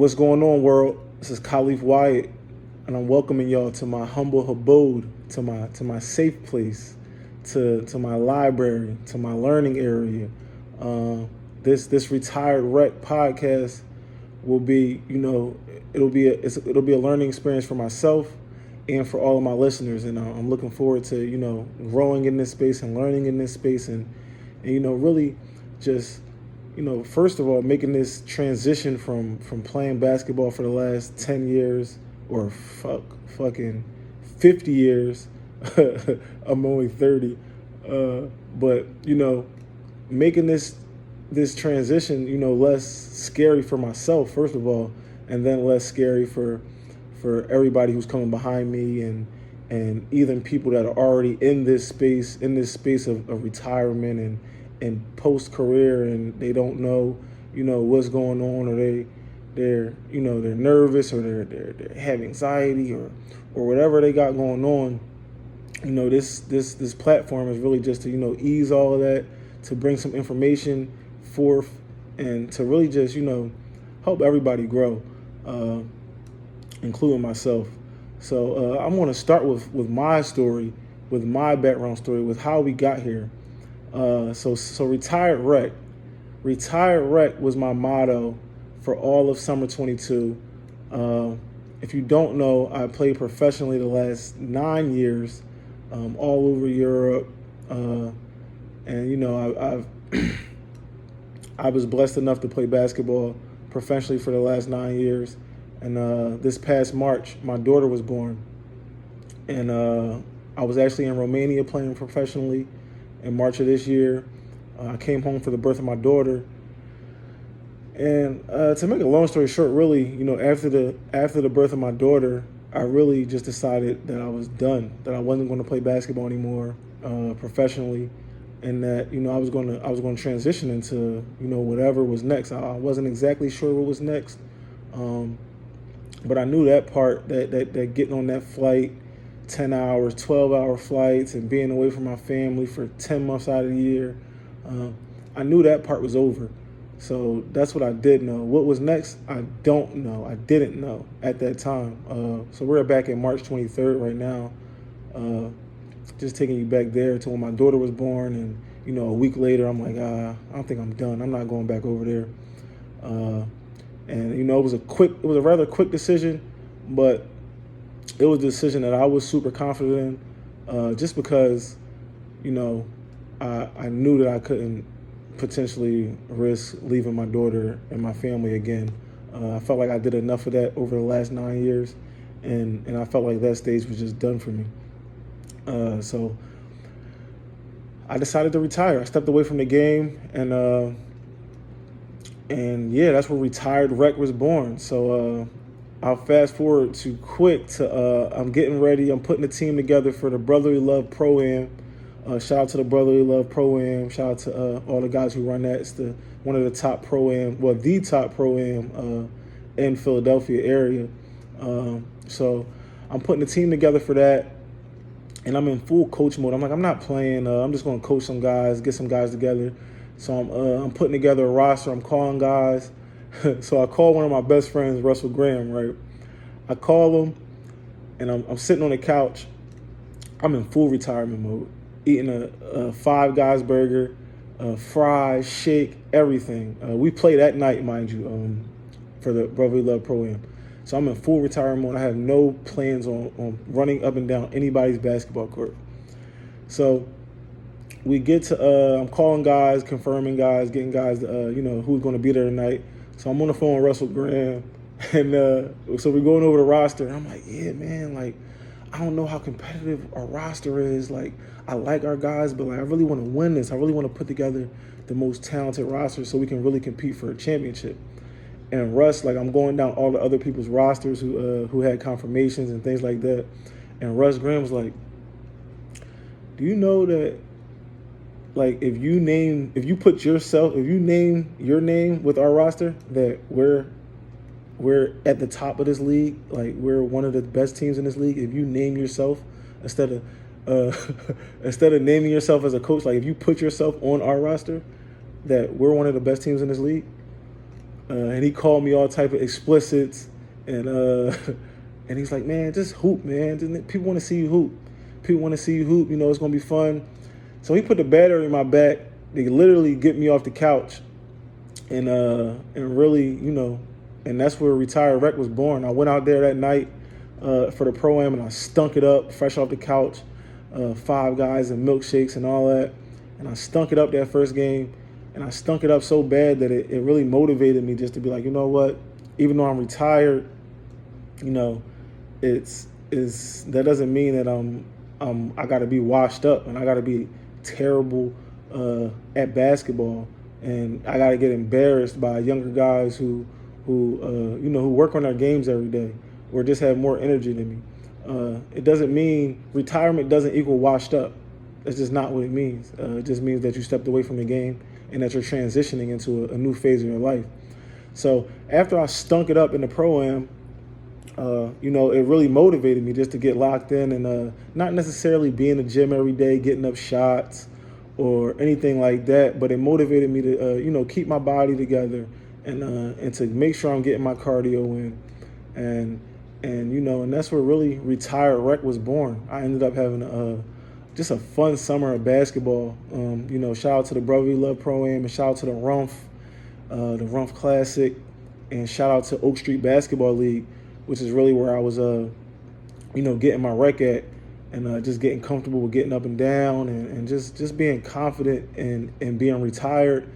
What's going on, world? This is Khalif Wyatt, and I'm welcoming y'all to my humble abode, to my safe place, to my library, to my learning area. This retired rec podcast will be, it'll be a learning experience for myself and for all of my listeners, and I'm looking forward to growing in this space and learning in this space, and really just first of all, making this transition from playing basketball for the last 10 years or fucking 50 years. I'm only 30. But, making this transition, less scary for myself, first of all, and then less scary for everybody who's coming behind me and even people that are already in this space of retirement and post-career, and they don't know, what's going on, or they're nervous, or they have anxiety, or whatever they got going on. This platform is really just to ease all of that, to bring some information forth, and to really just help everybody grow, including myself. So I'm going to start with my story, with my background story, with how we got here. So retired rec. Retired rec was my motto for all of summer 22. If you don't know, I played professionally the last 9 years, all over Europe, and I've I was blessed enough to play basketball professionally for the last 9 years. And this past March, my daughter was born, and I was actually in Romania playing professionally. In March of this year, I came home for the birth of my daughter. And to make a long story short, really, after the birth of my daughter, I really just decided that I was done, that I wasn't going to play basketball anymore professionally, and that I was going to transition into whatever was next. I wasn't exactly sure what was next, but I knew that part, that getting on that flight, 10 hours, 12-hour flights, and being away from my family for 10 months out of the year, I knew that part was over. So that's what I did know. What was next, I don't know. I didn't know at that time. So we're back at March 23rd right now, just taking you back there to when my daughter was born. And, a week later, I'm like, I don't think I'm done. I'm not going back over there. And, it was a rather quick decision, but it was a decision that I was super confident in, just because, I knew that I couldn't potentially risk leaving my daughter and my family again. I felt like I did enough of that over the last 9 years, and I felt like that stage was just done for me. So I decided to retire. I stepped away from the game, and yeah, that's where retired rec was born. So I'll fast forward to quick to I'm getting ready. I'm putting a team together for the Brotherly Love Pro-Am. Shout out to the Brotherly Love Pro-Am. Shout out to all the guys who run that. It's one of the top Pro-Am, the top Pro-Am in Philadelphia area. So I'm putting a team together for that, and I'm in full coach mode. I'm like, I'm not playing. I'm just going to coach some guys, get some guys together. So I'm putting together a roster. I'm calling guys. So I call one of my best friends, Russell Graham, right? I call him, and I'm sitting on the couch. I'm in full retirement mode, eating a Five Guys burger, fries, shake, everything. We play that night, mind you, for the Brotherly Love Pro-Am. So I'm in full retirement mode. I have no plans on running up and down anybody's basketball court. So we get to, I'm calling guys, confirming guys, getting guys, who's going to be there tonight. So I'm on the phone with Russell Graham, and so we're going over the roster. And I'm like, yeah, man, like, I don't know how competitive our roster is. Like, I like our guys, but like, I really want to win this. I really want to put together the most talented roster so we can really compete for a championship. And Russ, like, I'm going down all the other people's rosters who had confirmations and things like that. And Russ Graham was like, do you know that, like, if you name your name with our roster, that we're at the top of this league, like, we're one of the best teams in this league. If you name yourself instead of naming yourself as a coach, like, if you put yourself on our roster, that we're one of the best teams in this league. and he called me all type of explicits, and and he's like, man, just hoop, man. People want to see you hoop. People want to see you hoop. It's gonna be fun. So he put the battery in my back. They literally get me off the couch, and really, and that's where Retired Rec was born. I went out there that night for the pro-am, and I stunk it up, fresh off the couch, Five Guys and milkshakes and all that. And I stunk it up that first game, and I stunk it up so bad that it really motivated me just to be like, you know what? Even though I'm retired, that doesn't mean that I got to be washed up and I got to be terrible at basketball, and I got to get embarrassed by younger guys who work on their games every day or just have more energy than me. It doesn't mean retirement doesn't equal washed up. That's just not what it means. It just means that you stepped away from the game and that you're transitioning into a new phase of your life. So after I stunk it up in the pro-am, it really motivated me just to get locked in and not necessarily be in the gym every day, getting up shots or anything like that, but it motivated me to, keep my body together and to make sure I'm getting my cardio in. And that's where really Retired Rec was born. I ended up having just a fun summer of basketball. Shout out to the Brotherly Love Pro-Am, and shout out to the Rumph Classic, and shout out to Oak Street Basketball League, which is really where I was, getting my rec at, and just getting comfortable with getting up and down, and just being confident and being retired.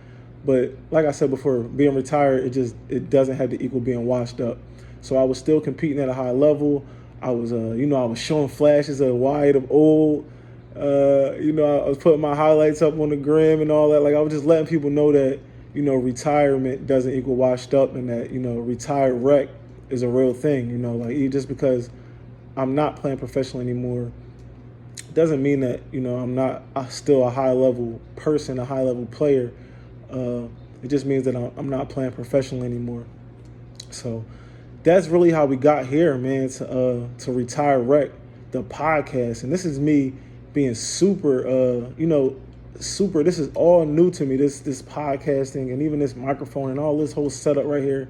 But like I said before, being retired, it doesn't have to equal being washed up. So I was still competing at a high level. I was, I was showing flashes of Wyatt of old. I was putting my highlights up on the gram and all that. Like, I was just letting people know that, retirement doesn't equal washed up, and that, Retired Rec is a real thing. Just because I'm not playing professionally anymore doesn't mean that, I'm still a high level person, a high level player. It just means that I'm not playing professionally anymore. So that's really how we got here, man, to Retired Rec, the podcast. And this is me being super, this is all new to me, this podcasting and even this microphone and all this whole setup right here.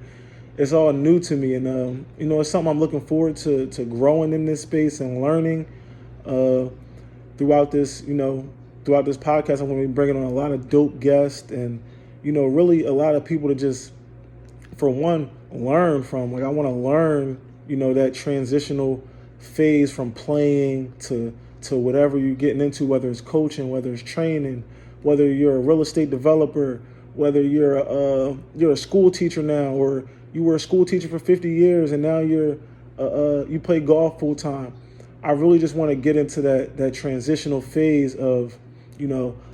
It's all new to me. And, it's something I'm looking forward to growing in this space and learning throughout this podcast. I'm going to be bringing on a lot of dope guests and, really a lot of people to just, for one, learn from. Like, I want to learn, that transitional phase from playing to whatever you're getting into, whether it's coaching, whether it's training, whether you're a real estate developer, whether you're a school teacher now, or you were a school teacher for 50 years and now you play golf full time. I really just want to get into that transitional phase of,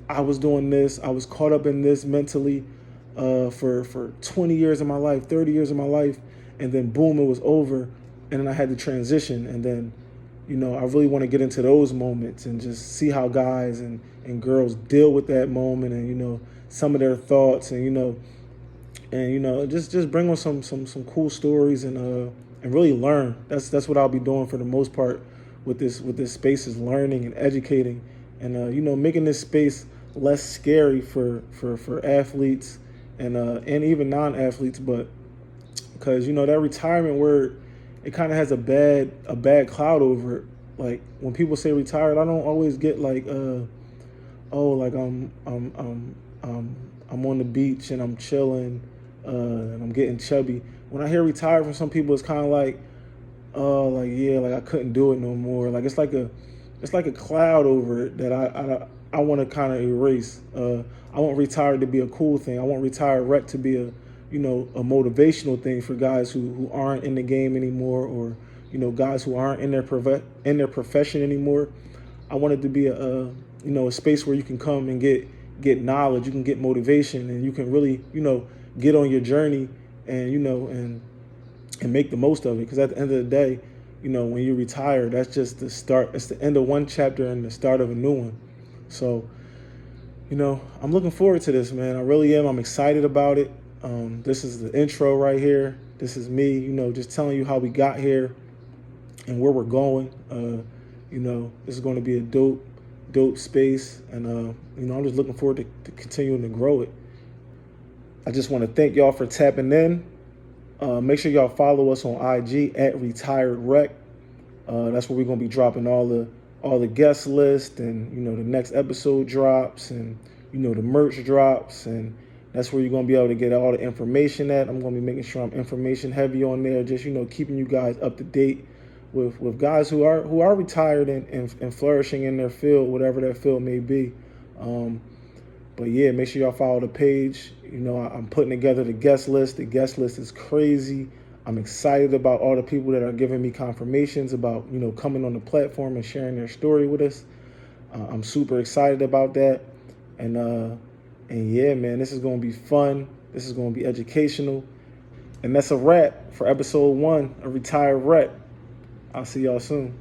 I was doing this, I was caught up in this mentally for 20 years of my life, 30 years of my life, and then boom, it was over, and then I had to transition, and then, I really want to get into those moments and just see how guys and girls deal with that moment, and, some of their thoughts, and, just bring on some cool stories and really learn. That's what I'll be doing for the most part with this space, is learning and educating, and making this space less scary for athletes and even non-athletes, but because that retirement word, it kind of has a bad cloud over it. Like, when people say retired, I don't always get like I'm on the beach and I'm chilling and I'm getting chubby. When I hear retired from some people, it's kind of like, I couldn't do it no more. Like, it's like a cloud over it that I want to kind of erase. I want retired to be a cool thing. I want Retired Rec to be a motivational thing for guys who aren't in the game anymore, or guys who aren't in their profession anymore. I want it to be a space where you can come and get knowledge, you can get motivation, and you can really get on your journey and make the most of it. Because at the end of the day, when you retire, that's just the start. It's the end of one chapter and the start of a new one. So, I'm looking forward to this, man. I really am. I'm excited about it. This is the intro right here. This is me, just telling you how we got here and where we're going. This is going to be a dope space. And, I'm just looking forward to continuing to grow it. I just want to thank y'all for tapping in. Make sure y'all follow us on IG at Retired Rec. That's where we're gonna be dropping all the guest list, and the next episode drops, and the merch drops, and that's where you're gonna be able to get all the information at. I'm gonna be making sure I'm information heavy on there, just keeping you guys up to date with guys who are retired and flourishing in their field, whatever that field may be. But yeah, make sure y'all follow the page. I'm putting together the guest list. The guest list is crazy. I'm excited about all the people that are giving me confirmations about, coming on the platform and sharing their story with us. I'm super excited about that. And yeah, man, this is going to be fun. This is going to be educational. And that's a wrap for episode 1 of Retired Rec. I'll see y'all soon.